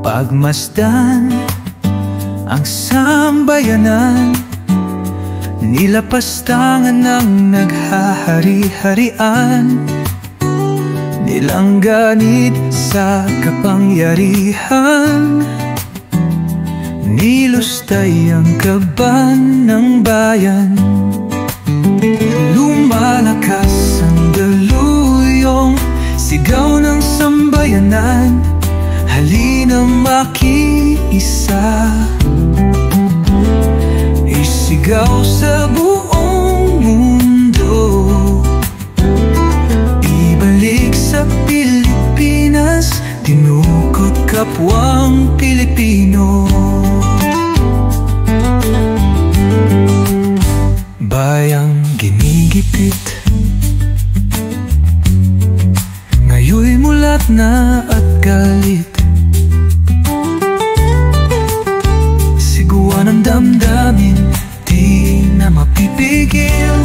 Pagmasdan ang sambayanan, nilapastangan ng naghahari-harian, nilangganit sa kapangyarihan, nilustay ang kaban ng bayan. Lumalakas ang daluyong sigaw ng sambayanan, halina makiisa, isigaw sa buong mundo, ibalik sa Pilipinas, tinukot kapwang Pilipino. Bayang ginigipit, ngayoy mulat na at galit, siguan ang damdamin, di na mapipigil.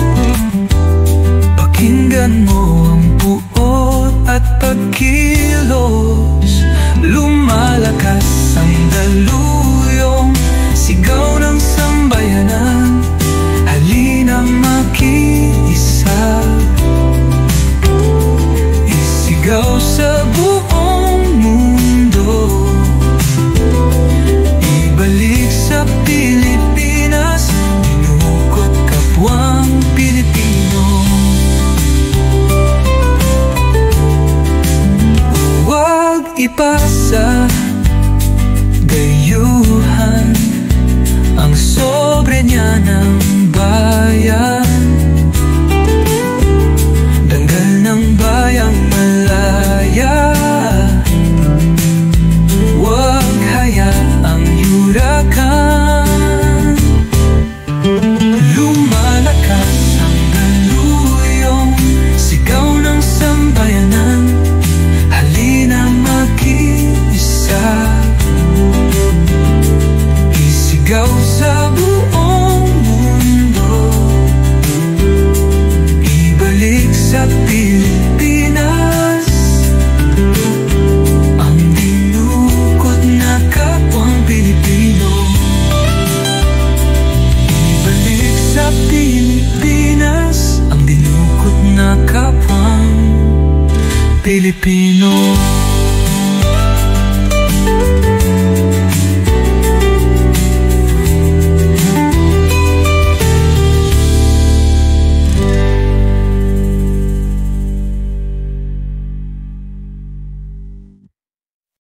Pakinggan mo ang buot at pagkilos, lumalakas ang daluyong sigaw ng sambayanan, halina makiisa, isigaw sa buong mundo, ibalik sa Pilipinas, tinukot kapwang Pilipino. Huwag ipasa gayuhan ang soberenya ng bayan, danggal ng bayang malaya. Huwag hayaang yurakan, lumalakas ang daluyong sigaw ng sambayanan, halina makiisa, isigaw sa buong mundo, ibalik sa Pilipinas ang dinukot na kapwang Pilipino. Ibalik sa Pilipinas ang dinukot na kapwang Pilipino.